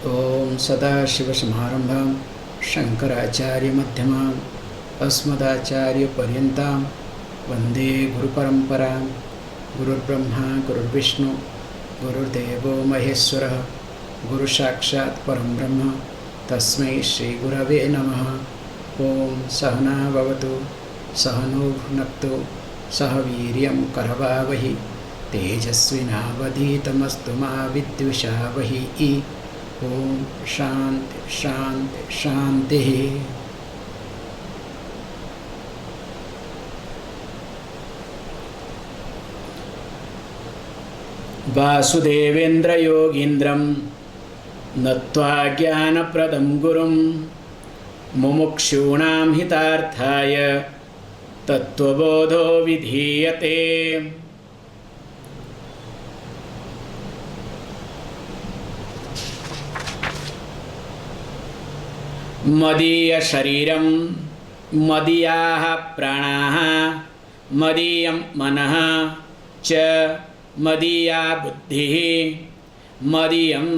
ओम सदाशिवसमारंभां शंकराचार्यमध्यमाम् अस्मदाचार्यपर्यन्तां वन्दे गुरुपरम्परां। गुरुर्ब्रह्मा गुरुर्विष्णु गुरुर्देवो महेश्वरः गुरुसाक्षात् परं ब्रह्म तस्मै श्रीगुरवे नमः। ओम सहना भवतु सहनो भुनक्तु सह वीर्यं करवावहि तेजस्विनावधीतमस्तु मा विद्विषावहि। ओम शांति शांति शांति। वासुदेवेन्द्र योगीन्द्रं नत्वा ज्ञानप्रदं गुरुं मुमुक्षूणां हितार्थाय तत्त्वबोधो विधीयते। मदीय शरीरं मदीयाः प्राणाः मदीयं मनः च मदीया बुद्धिः मदीयम्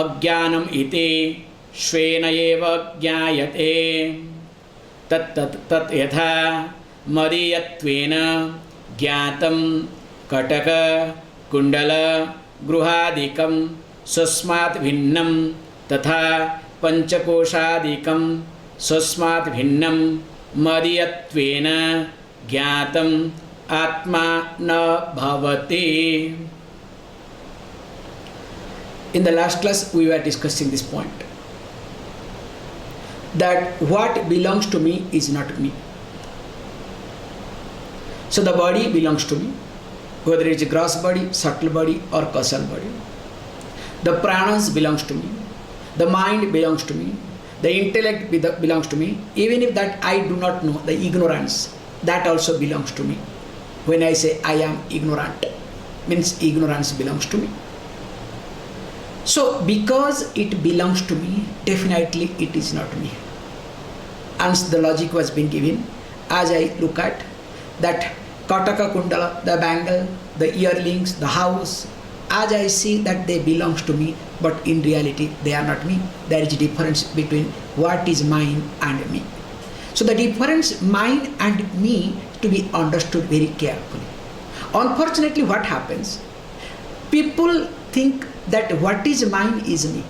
अज्ञानम् इति स्वेन एव ज्ञायते। तत् यथा मदीयत्वेन ज्ञातं कटक कुण्डल गृहादिकं स्वस्मात् भिन्नं तथा पंचकोशादिकं स्वस्मात् भिन्नं मदीयत्वेन ज्ञातं आत्मा न भवति। In the last class we were discussing this point, that what belongs to me is not me. So the body belongs to me, whether it is a gross body, subtle body or causal body. The pranas belongs to me, the mind belongs to me, the intellect belongs to me. Even if that I do not know, the ignorance, that also belongs to me. When I say I am ignorant, means ignorance belongs to me. So because it belongs to me, definitely it is not me. And the logic was being given as I look at that Kataka Kundala, the bangle, the earrings, the house, as I see that they belongs to me, but in reality they are not me. There is a difference between what is mine and me. So the difference mine and me to be understood very carefully. Unfortunately, what happens? People think that what is mine is me.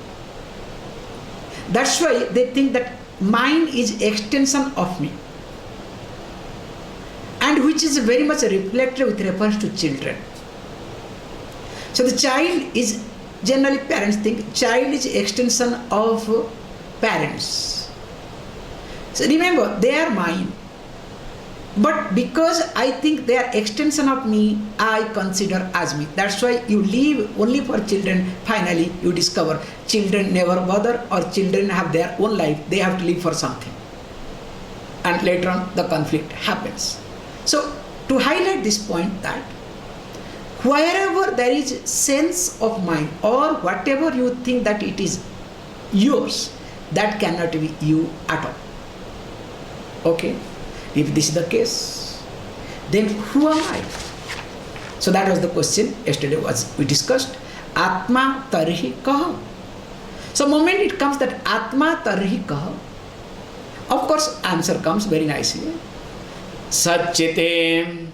That's why they think that mine is extension of me, and which is very much reflected with reference to children. So the child is, generally parents think child is extension of parents. So remember, they are mine, but because I think they are extension of me, I consider as me. That's why you live only for children. Finally you discover children never bother, or children have their own life, they have to live for something, and later on the conflict happens. So to highlight this point, that wherever there is sense of mind or whatever you think that it is yours, that cannot be you at all. Okay? If this is the case, then who am I? So that was the question yesterday we discussed. Atma tarhi kaha. So moment it comes that Atma tarhi kaha, of course answer comes very nicely. Satchite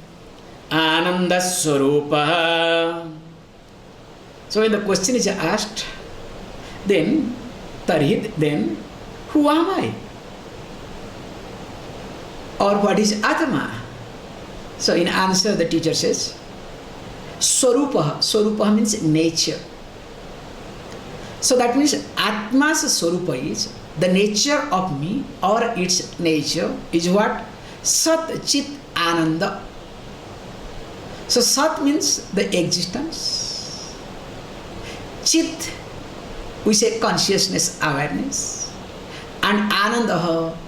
Ananda Swarupa. So when the question is asked, then tarhi, then who am I? Or what is Atma? So in answer the teacher says Swarupa. Swarupa means nature. So that means Atma's Swarupa is the nature of me, or its nature is what? Sat Chit Ananda. So Sat means the existence, Chit we say consciousness, awareness, and Ananda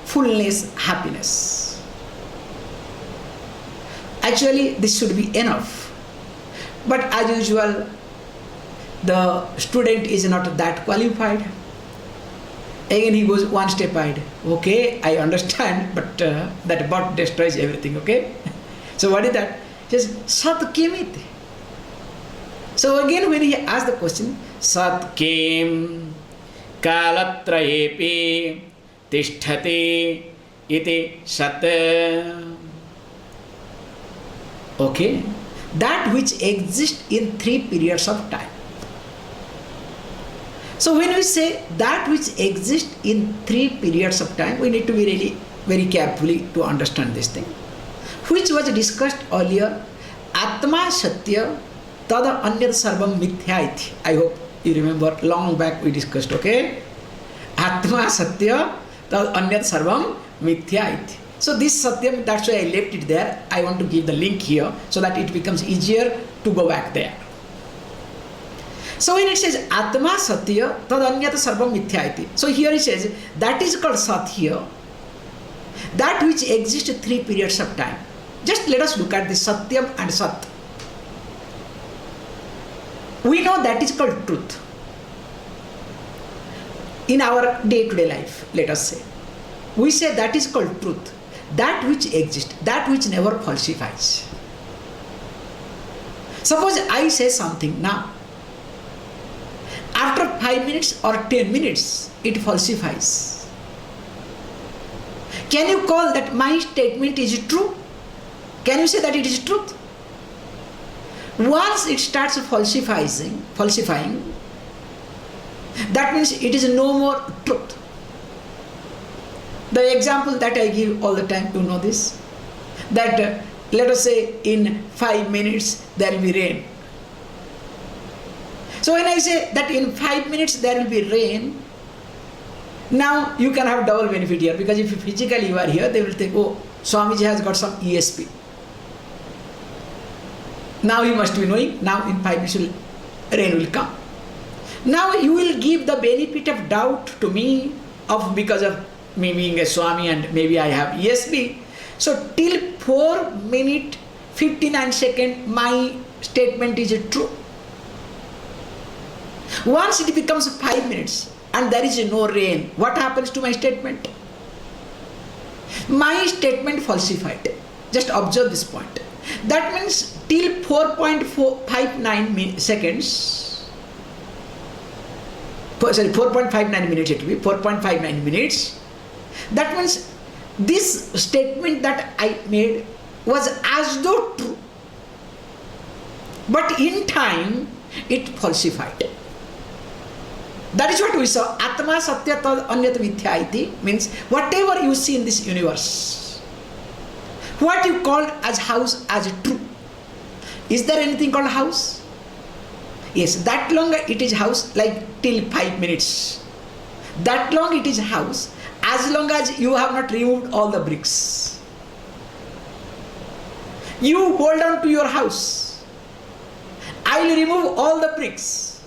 fullness, happiness. Actually this should be enough, but as usual the student is not that qualified. Again he goes one step ahead. Okay, I understand, but that but destroys everything. Okay, so what is that? He says Sat Kimit. So again when he asked the question, सत्किं कालत्रयेपि तिष्ठति इति सत्. Okay, that which exists in 3 periods of time. So when we say that which exists in 3 periods of time, we need to be really very carefully to understand this thing, which was discussed earlier. Atma Satya Tada Anyat Sarvam Mithya iti. I hope you remember, long back we discussed, okay? Atma Satya Tada Anyat Sarvam Mithya iti. So this Satyam, that's why I left it there. I want to give the link here so that it becomes easier to go back there. So when it says Atma Satya Tadanyata Sarvam Mithya iti. So here it says that is called Sat here. That which exists 3 periods of time. Just let us look at the Satyam and Sat. We know that is called truth. In our day-to-day life, let us say. We say that is called truth. That which exists, that which never falsifies. Suppose I say something now. After 5 minutes or 10 minutes, it falsifies. Can you call that my statement is true? Can you say that it is truth? Once it starts falsifying, that means it is no more truth. The example that I give all the time, you know this, that let us say in 5 minutes there will be rain. So when I say that in 5 minutes there will be rain, now you can have double benefit here, because if physically you are here, they will think, oh, Swamiji has got some ESP. Now you must be knowing, now in 5 minutes rain will come. Now you will give the benefit of doubt to me because of me being a Swami and maybe I have ESP. So till 4 minutes 59 seconds my statement is true. Once it becomes 5 minutes and there is no rain, what happens to my statement? My statement falsified. Just observe this point. That means till 4.59 seconds, 4.59 minutes it will be, 4.59 minutes. That means this statement that I made was as though true. But in time, it falsified. That is what we saw. Atma Satya Tad Anyat Mithya iti means whatever you see in this universe, what you call as house as true. Is there anything called house? Yes, that long it is house, like till 5 minutes. That long it is house, as long as you have not removed all the bricks. You hold on to your house. I will remove all the bricks.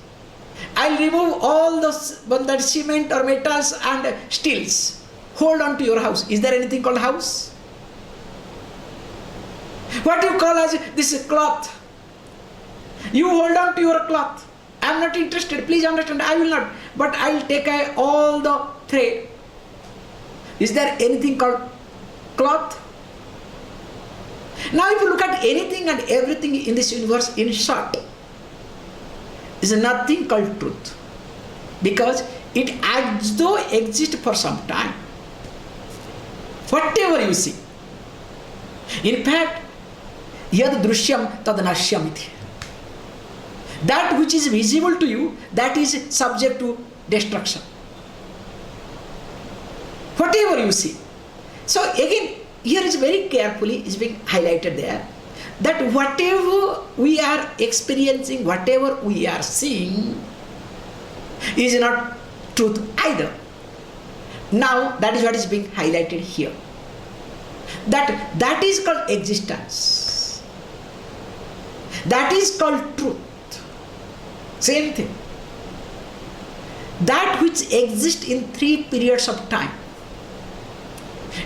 I will remove all those that cement or metals and steels. Hold on to your house. Is there anything called house? What you call as this cloth? You hold on to your cloth. I am not interested. Please understand. I will not. But I will take away all the thread. Is there anything called cloth? Now if you look at anything and everything in this universe, in short, is nothing called truth, because it as though exists for some time. Whatever you see. In fact, yad drishyam tad nashyam iti. That which is visible to you, that is subject to destruction. Whatever you see. So again, here is very carefully is being highlighted there, that whatever we are experiencing, whatever we are seeing, is not truth either. Now that is what is being highlighted here. That is called existence. That is called truth. Same thing. That which exists in 3 periods of time.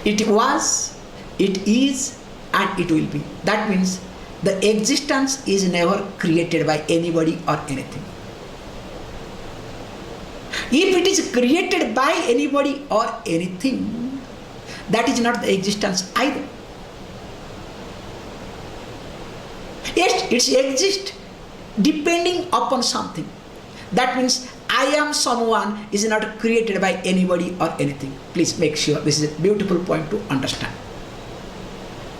It was, it is, and it will be. That means the existence is never created by anybody or anything. If it is created by anybody or anything, that is not the existence either. Yes, it exists depending upon something. That means I am someone is not created by anybody or anything. Please make sure this is a beautiful point to understand.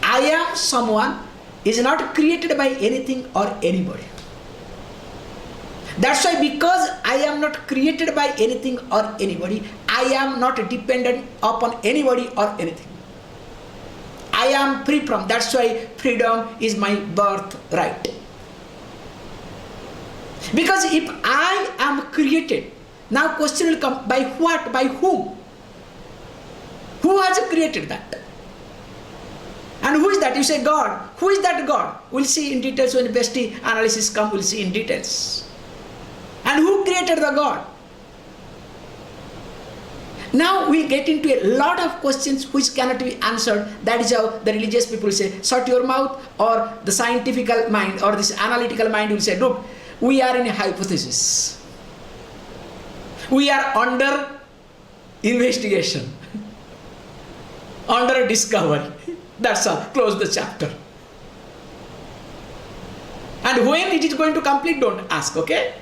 I am someone is not created by anything or anybody. That's why, because I am not created by anything or anybody, I am not dependent upon anybody or anything. I am free from. That's why freedom is my birthright. Because if I am created, now question will come, by what, by whom? Who has created that? And who is that? You say God. Who is that God? We'll see in details when bestie analysis comes, we'll see in details. And who created the God? Now we get into a lot of questions which cannot be answered. That is how the religious people say, shut your mouth, or the scientific mind or this analytical mind will say, look, we are in a hypothesis. We are under investigation, under discovery. That's all. Close the chapter. And when it is going to complete, don't ask, okay?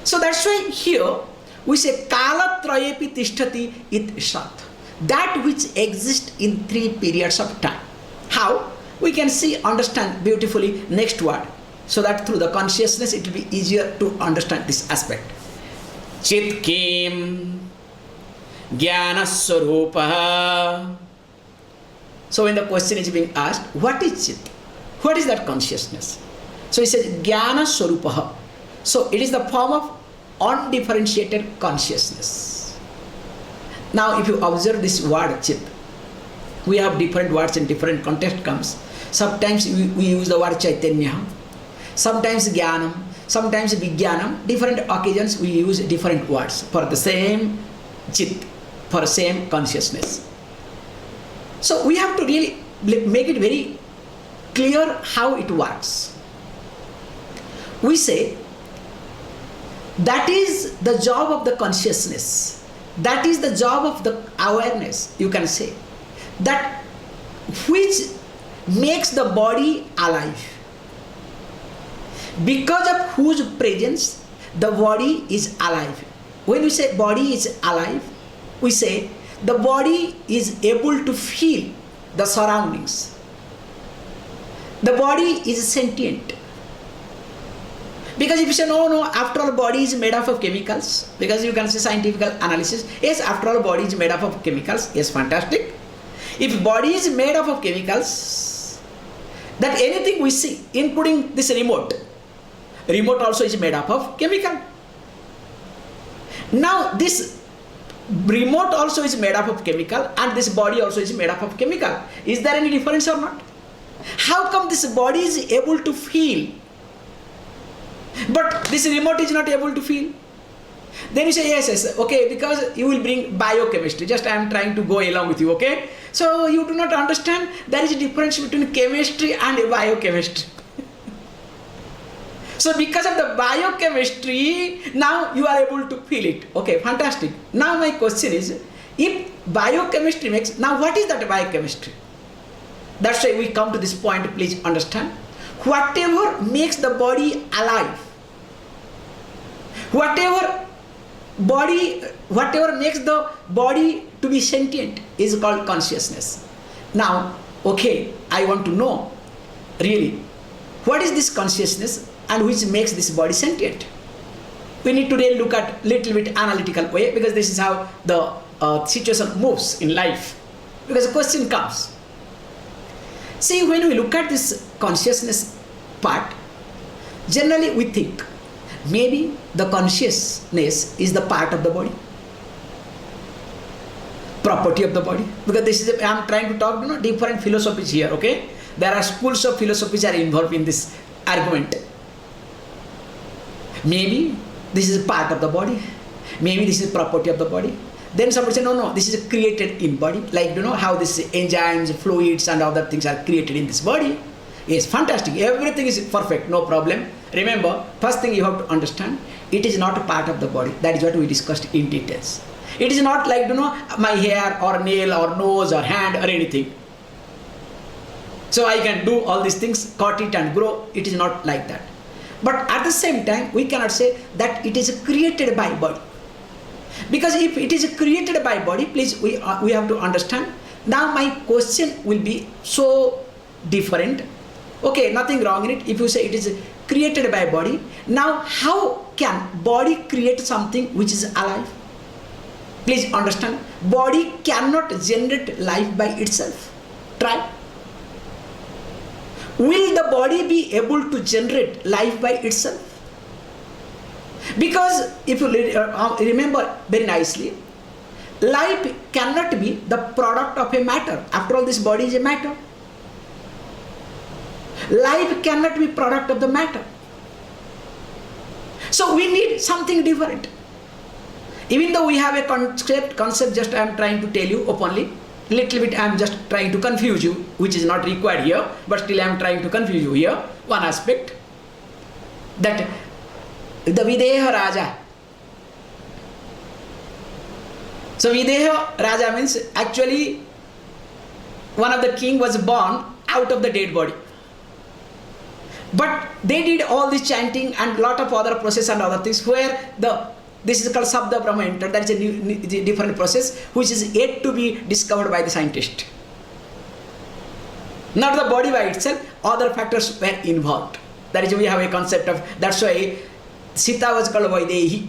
So that's why here we say kala trayepi tishtati it shat. That which exists in 3 periods of time. How? We can see, understand beautifully next word. So that through the consciousness it will be easier to understand this aspect. Chit kim jnana swarupa. So when the question is being asked, what is Chit? What is that consciousness? So he says jnana swarupa. So it is the form of undifferentiated consciousness. Now if you observe this word Chit, we have different words in different context comes. Sometimes we use the word Chaitanya, sometimes Jnanam, sometimes Vijnanam. Different occasions we use different words for the same Chit, for same consciousness. So we have to really make it very clear how it works. We say that is the job of the consciousness. That is the job of the awareness, you can say. That which makes the body alive. Because of whose presence the body is alive. When we say body is alive, we say the body is able to feel the surroundings. The body is sentient. Because if you say, no, after all body is made up of chemicals, because you can say scientific analysis, yes, after all body is made up of chemicals, yes, fantastic. If body is made up of chemicals, that anything we see, including this remote also is made up of chemical. Now this remote also is made up of chemical and this body also is made up of chemical. Is there any difference or not? How come this body is able to feel, but this remote is not able to feel? Then you say, yes, okay, because you will bring biochemistry. Just I am trying to go along with you, okay? So you do not understand there is a difference between chemistry and biochemistry. So because of the biochemistry, now you are able to feel it. Okay, fantastic. Now my question is, if biochemistry makes, now what is that biochemistry? That's why we come to this point, please understand. Whatever makes the body alive, whatever makes the body to be sentient is called consciousness. Now, okay, I want to know really what is this consciousness and which makes this body sentient. We need to really look at little bit analytical way, because this is how the situation moves in life. Because the question comes. See, when we look at this consciousness part, generally we think maybe the consciousness is the part of the body, property of the body. Because this is, I am trying to talk, different philosophies here, okay? There are schools of philosophies are involved in this argument. Maybe this is part of the body, maybe this is property of the body. Then somebody say, no, this is created in body. Like, how this enzymes, fluids and other things are created in this body. Yes, fantastic. Everything is perfect, no problem. Remember, first thing you have to understand, it is not a part of the body. That is what we discussed in details. It is not like, my hair or nail or nose or hand or anything. So I can do all these things, cut it and grow. It is not like that. But at the same time, we cannot say that it is created by body. Because if it is created by body, please, we have to understand. Now my question will be so different. Okay, nothing wrong in it. If you say it is created by body, now how can body create something which is alive? Please understand, body cannot generate life by itself. Try. Will the body be able to generate life by itself? Because if you remember very nicely, life cannot be the product of a matter. After all, this body is a matter. Life cannot be product of the matter. So we need something different. Even though we have a concept just I am trying to tell you openly, little bit I am just trying to confuse you, which is not required here, but still I am trying to confuse you here. One aspect, that the Videha Raja. So Videha Raja means actually one of the king was born out of the dead body. But they did all this chanting and lot of other process and other things where this is called Sabda Brahma entered. That is a different process which is yet to be discovered by the scientist. Not the body by itself, other factors were involved. That is, we have a concept of, that's why Sita was called Vaidehi,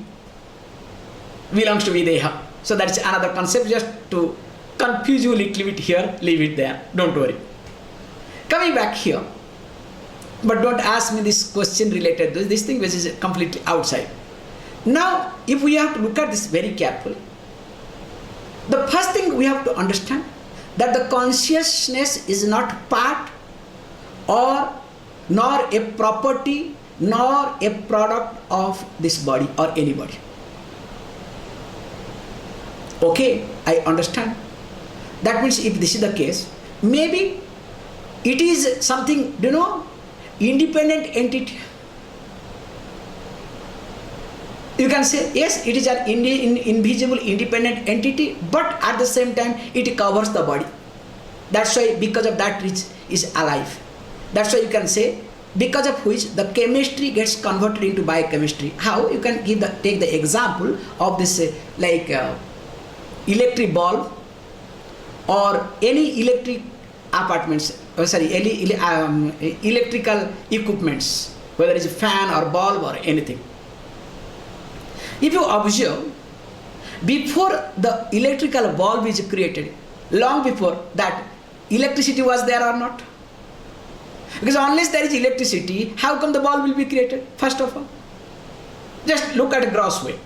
belongs to Videha. So that's another concept, just to confuse you a little bit here, leave it there, don't worry. Coming back here, but don't ask me this question related to this thing which is completely outside. Now, if we have to look at this very carefully, the first thing we have to understand that the consciousness is not part or nor a property nor a product of this body or anybody. Okay, I understand. That means if this is the case, maybe it is something, independent entity. You can say, yes, it is an invisible independent entity, but at the same time, it covers the body. That's why, because of that, it is alive. That's why you can say, because of which the chemistry gets converted into biochemistry. How? You can take the example of this electric bulb or any electric electrical equipments, whether it's a fan or bulb or anything. If you observe, before the electrical bulb is created, long before that, electricity was there or not? Because unless there is electricity, how come the bulb will be created, first of all? Just look at a gross way.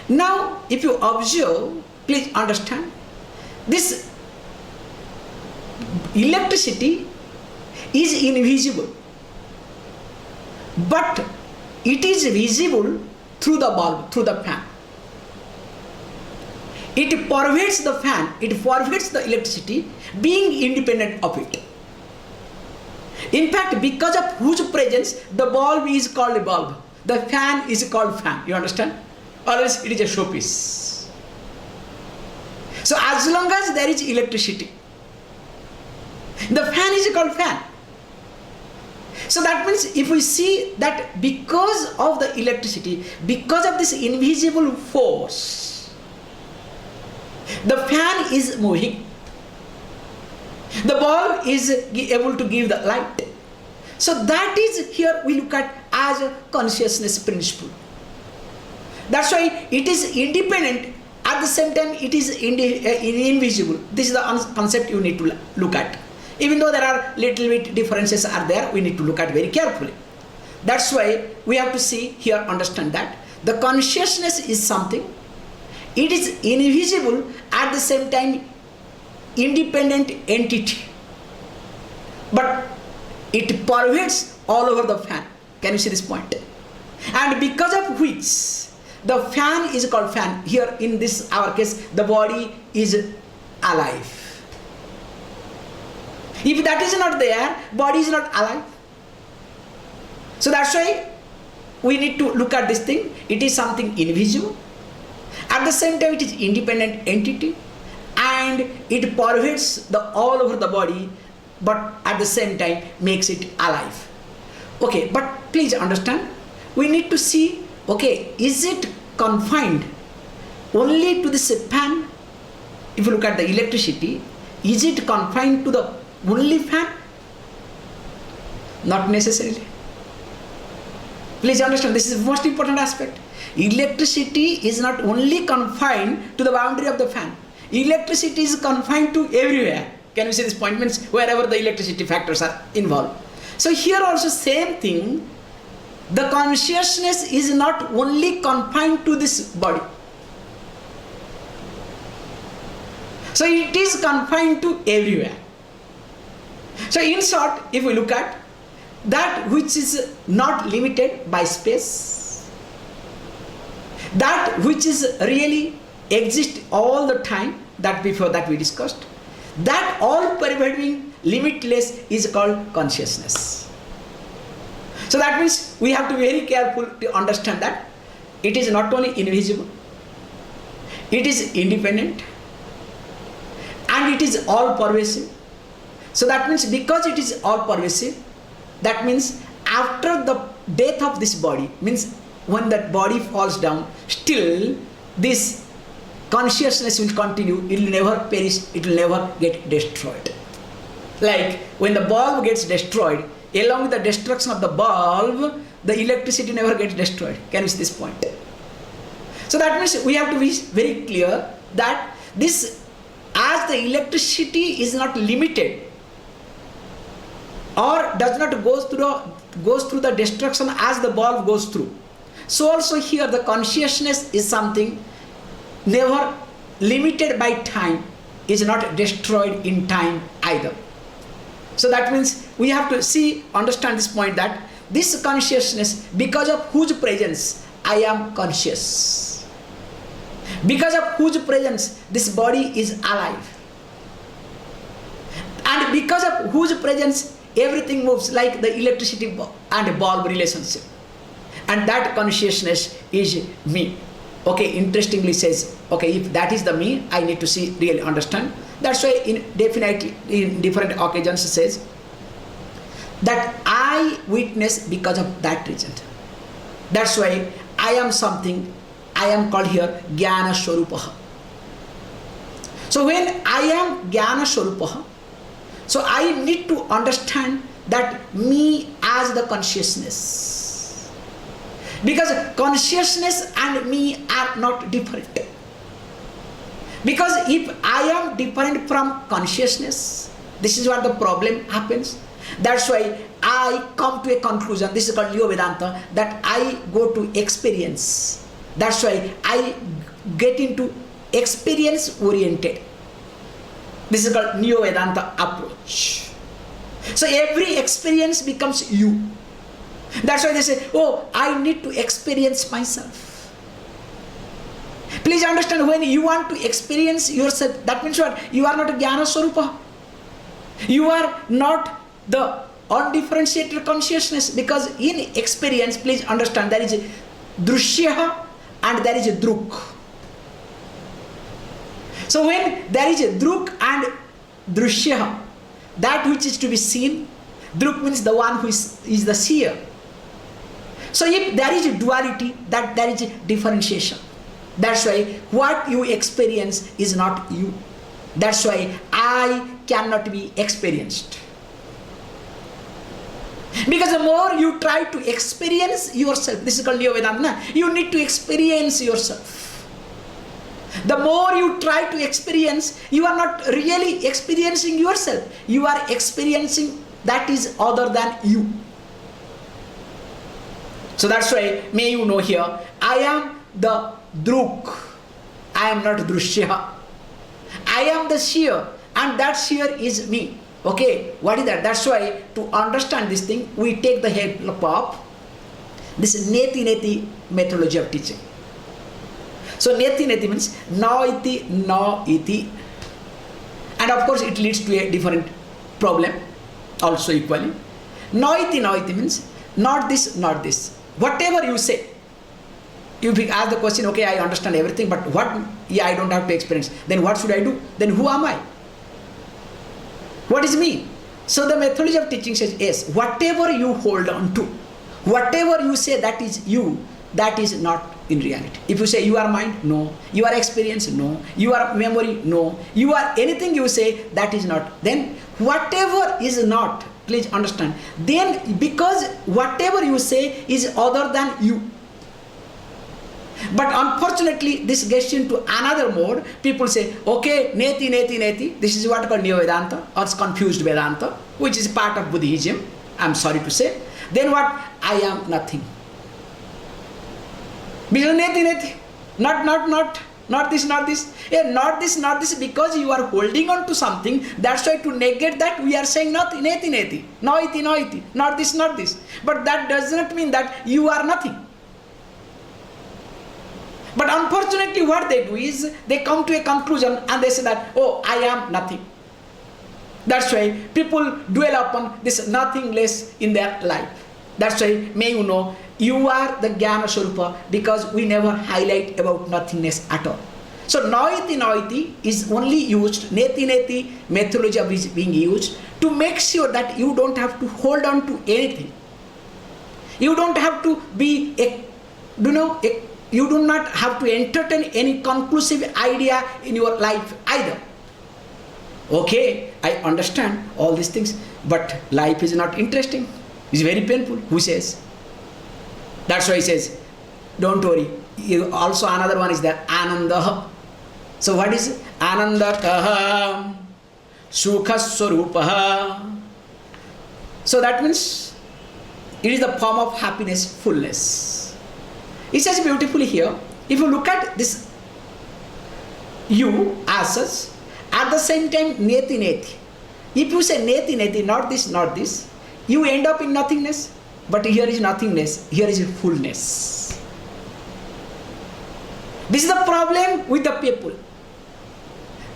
Now, if you observe, please understand, this electricity is invisible, but it is visible through the bulb, through the fan. It pervades the fan, it pervades the electricity, being independent of it. In fact, because of whose presence, the bulb is called a bulb, the fan is called fan. You understand? Or else it is a showpiece. So as long as there is electricity, the fan is called fan. So that means if we see that because of the electricity, because of this invisible force, the fan is moving, the bulb is able to give the light. So that is, here we look at as a consciousness principle. That's why it is independent, at the same time it is invisible. This is the concept you need to look at. Even though there are little bit differences are there, we need to look at very carefully. That's why we have to see here, understand that the consciousness is something, it is invisible, at the same time independent entity, but it pervades all over the fan. Can you see this point? And because of which the fan is called fan. Here in this our case, the body is alive. If that is not there, body is not alive. So that's why we need to look at this thing. It is something invisible. At the same time, it is independent entity, and it pervades all over the body, but at the same time makes it alive. Okay, but But please understand, we need to see, okay, is it confined only to this fan? If you look at the electricity, is it confined to the only fan? Not necessarily. Please understand, this is the most important aspect. Electricity is not only confined to the boundary of the fan. Electricity is confined to everywhere. Can you see this point? Means wherever the electricity factors are involved. So here also same thing. The consciousness is not only confined to this body. So it is confined to everywhere. So in short, if we look at that which is not limited by space, that which is really exist all the time, that before that we discussed, that all pervading limitless is called consciousness. So that means we have to be very careful to understand that it is not only invisible, it is independent, and it is all pervasive. So that means because it is all pervasive, that means after the death of this body, means when that body falls down, still this consciousness will continue, it will never perish, it will never get destroyed. Like when the bulb gets destroyed, along with the destruction of the bulb, the electricity never gets destroyed. Can you see this point? So that means we have to be very clear that this, as the electricity is not limited or does not goes through the destruction as the bulb goes through, so also here the consciousness is something never limited by time, is not destroyed in time either. So that means we have to see, understand this point, that this consciousness, because of whose presence I am conscious, because of whose presence this body is alive, and because of whose presence everything moves, like the electricity and bulb relationship, and that consciousness is me. Okay, interestingly says, okay, if that is the me, I need to see, really understand. That's why in different occasions says that I witness because of that reason. That's why I am something, I am called here Jnana Swarupaha. So when I am Jnana Swarupaha, so I need to understand that me as the consciousness. Because consciousness and me are not different. Because if I am different from consciousness, this is where the problem happens. That's why I come to a conclusion, this is called Neo Vedanta, that I go to experience. That's why I get into experience oriented. This is called Neo Vedanta approach. So every experience becomes you. That's why they say, oh, I need to experience myself. Please understand, when you want to experience yourself, that means what? You are not a Jnana Swarupa. You are not the undifferentiated consciousness, because in experience, please understand, there is a drushya and there is a druk. So when there is a druk and drushya, that which is to be seen, druk means the one who is the seer. So if there is a duality, that there is a differentiation. That's why what you experience is not you. That's why I cannot be experienced. Because the more you try to experience yourself, this is called Neo Vedanta, you need to experience yourself. The more you try to experience, you are not really experiencing yourself. You are experiencing that is other than you. So that's why, may you know here, I am the druk, I am not drushya. I am the seer, and that seer is me. Okay, what is that? That's why to understand this thing, we take the help of this neti methodology of teaching. So neti means na iti. And of course it leads to a different problem also equally. Na iti means not this, not this. Whatever you say, you ask the question, okay, I understand everything, but what? Yeah, I don't have to experience. Then what should I do? Then who am I? What is me? So the methodology of teaching says, yes, whatever you hold on to, Whatever you say that is you, that is not in reality. If you say you are mind, no. You are experience, no. You are memory, no. You are anything you say, that is not. Then whatever is not, please understand, then because whatever you say is other than you. But unfortunately, this gets into another mode. People say, okay, neti, neti, neti. This is what called Neo Vedanta or confused Vedanta, which is part of Buddhism, I'm sorry to say. Then what? I am nothing. Because neti, neti. Not this, not this. Yeah, not this, because you are holding on to something. That's why to negate that, we are saying nothing, neti, neti. Noiti, noiti. Not this, not this. But that does not mean that you are nothing. But unfortunately what they do is, they come to a conclusion and they say that, oh, I am nothing. That's why people dwell upon this nothingness in their life. That's why, may you know, you are the Jnana Swarupa, because we never highlight about nothingness at all. So noiti, noiti is only used, neti, neti methodology is being used to make sure that you don't have to hold on to anything. You don't have to be you do not have to entertain any conclusive idea in your life either. Okay, I understand all these things, but life is not interesting. It's very painful. Who says? That's why he says, don't worry. Also another one is that Ananda. So what is it? Ananda kaha sukha swarupaha. So that means it is the form of happiness, fullness. It says beautifully here, if you look at this you as such, at the same time neti, neti. If you say neti, neti, not this, you end up in nothingness. But here is nothingness, here is fullness. This is the problem with the people.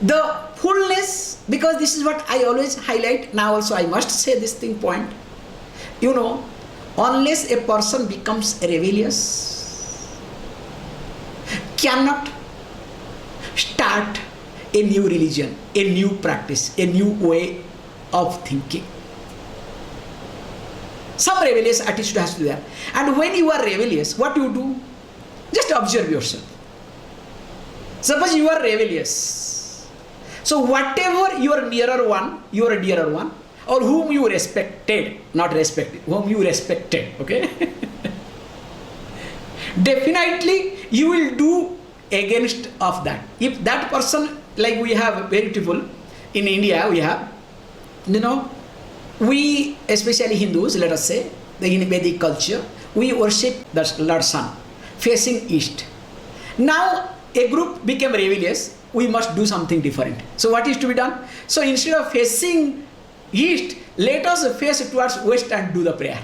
The fullness, because this is what I always highlight, now also I must say this thing point. You know, unless a person becomes rebellious, cannot start a new religion, a new practice, a new way of thinking. Some rebellious attitude has to be there. And when you are rebellious, what you do? Just observe yourself. Suppose you are rebellious. So whatever your nearer one, your dearer one, or whom you respected, not respected, whom you respected, okay? Definitely you will do against of that. If that person, like we have very beautiful, in India we have, we, especially Hindus, let us say, in Vedic culture, we worship the Lord Sun, facing east. Now a group became rebellious, we must do something different. So what is to be done? So instead of facing east, let us face towards west and do the prayer.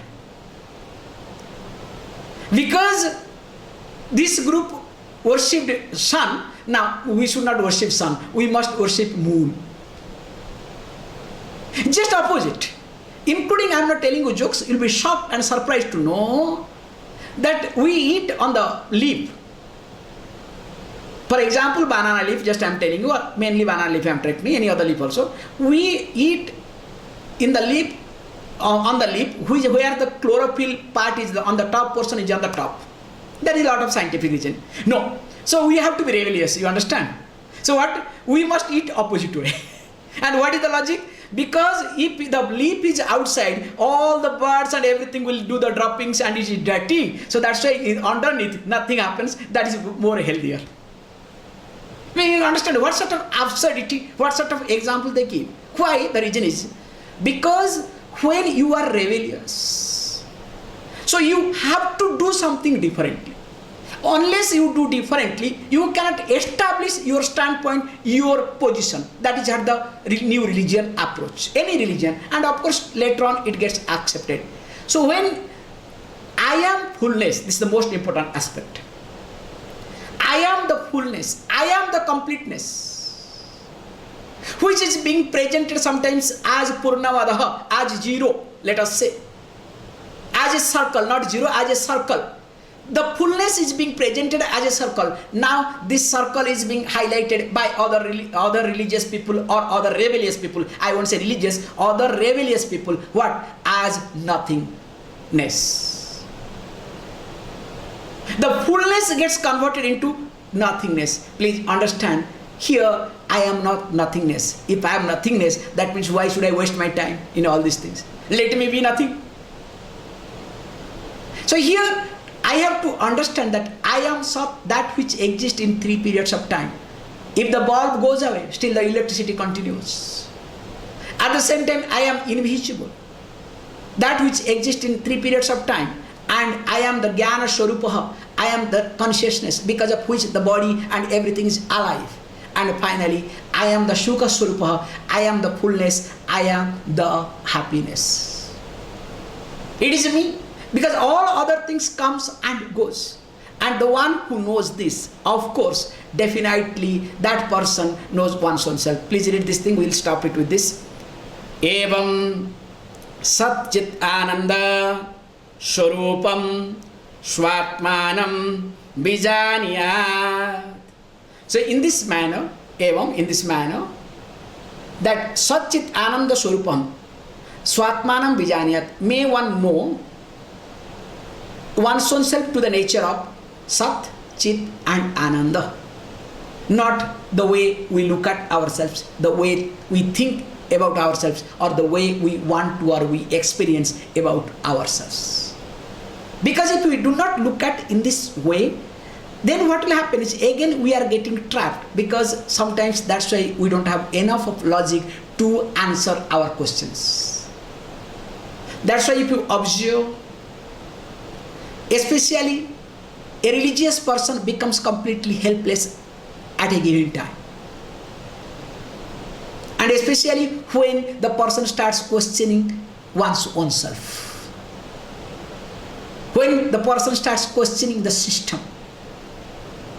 Because this group worshipped sun, now we should not worship sun, we must worship moon. Just opposite. Including, I am not telling you jokes, you will be shocked and surprised to know that we eat on the leaf. For example, banana leaf, just I am telling you, mainly banana leaf I am taking, any other leaf also. We eat in the leaf, on the leaf, where the chlorophyll part is on the top portion is on the top. There is a lot of scientific reason. No. So we have to be rebellious, you understand? So what? We must eat opposite way. And what is the logic? Because if the leaf is outside, all the birds and everything will do the droppings and it is dirty. So that's why underneath nothing happens. That is more healthier. You understand what sort of absurdity, what sort of example they give. Why? The reason is because when you are rebellious, so you have to do something differently. Unless you do differently, you cannot establish your standpoint, your position. That is how the new religion approach. Any religion. And of course, later on it gets accepted. So when I am fullness, this is the most important aspect. I am the fullness. I am the completeness. Which is being presented sometimes as Purnamadaha, as zero, let us say. As a circle, not zero, as a circle. The fullness is being presented as a circle. Now this circle is being highlighted by other religious people or other rebellious people. I won't say religious, other rebellious people. What? As nothingness. The fullness gets converted into nothingness. Please understand, here I am not nothingness. If I am nothingness, that means why should I waste my time in all these things? Let me be nothing. So here I have to understand that I am that which exists in 3 periods of time. If the bulb goes away, still the electricity continues. At the same time, I am invisible. That which exists in 3 periods of time. And I am the Jnana Swarupaha. I am the consciousness because of which the body and everything is alive. And finally, I am the Sukha Swarupaha. I am the fullness. I am the happiness. It is me. Because all other things comes and goes. And the one who knows this, of course, definitely that person knows one's own self. Please read this thing. We'll stop it with this. Evam Sat Chit Ananda Swarupam Swatmanam Bijaniyat. So in this manner, that Sat Chit Ananda Swarupam Swatmanam Bijaniyat, may one know one's own self to the nature of Sat, Chit and Ananda. Not the way we look at ourselves, the way we think about ourselves, or the way we want to or we experience about ourselves. Because if we do not look at in this way, then what will happen is again we are getting trapped, because sometimes that's why we don't have enough of logic to answer our questions. That's why if you observe, especially a religious person becomes completely helpless at a given time. And especially when the person starts questioning one's own self. When the person starts questioning the system.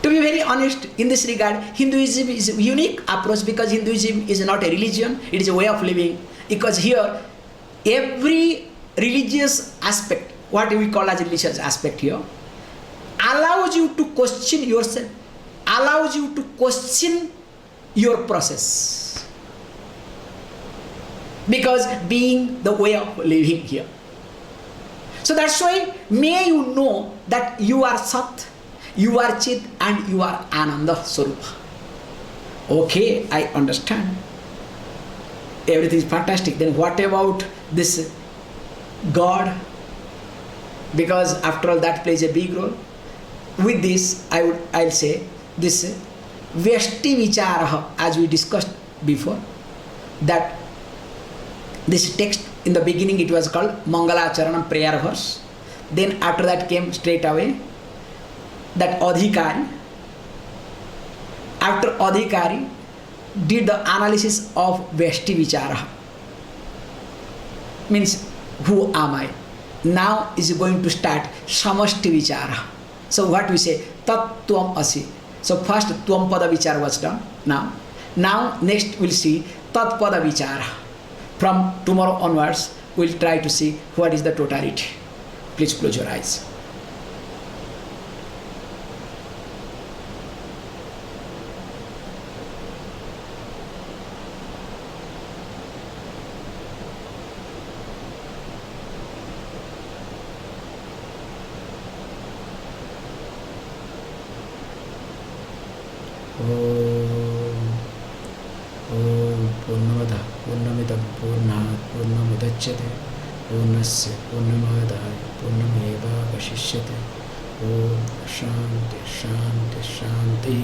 To be very honest, in this regard, Hinduism is a unique approach, because Hinduism is not a religion, it is a way of living. Because here, every religious aspect, what we call as religious aspect here, allows you to question yourself, allows you to question your process. Because being the way of living here. So that's why may you know that you are Sat, you are Chit and you are Ananda Swarupa. Okay, I understand. Everything is fantastic. Then what about this God? Because after all that plays a big role. With this, I'll say this Vyashti Vicharaha, as we discussed before, that this text in the beginning it was called Mangala Charanam prayer verse. Then after that came straight away that Adhikari. After Adhikari did the analysis of Vyashti Vicharaha. Means who am I? Now is going to start Samashti Vicharaha. So what we say, Tat Tvam Asi. So first Tvam Pada Vichara was done. Now next we'll see Tat Pada Vichara. From tomorrow onwards, we'll try to see what is the totality. Please close your eyes. पूर्णस्य पूर्णमादाय पूर्णमेवावशिष्यते। ओम शांति शांति शांति।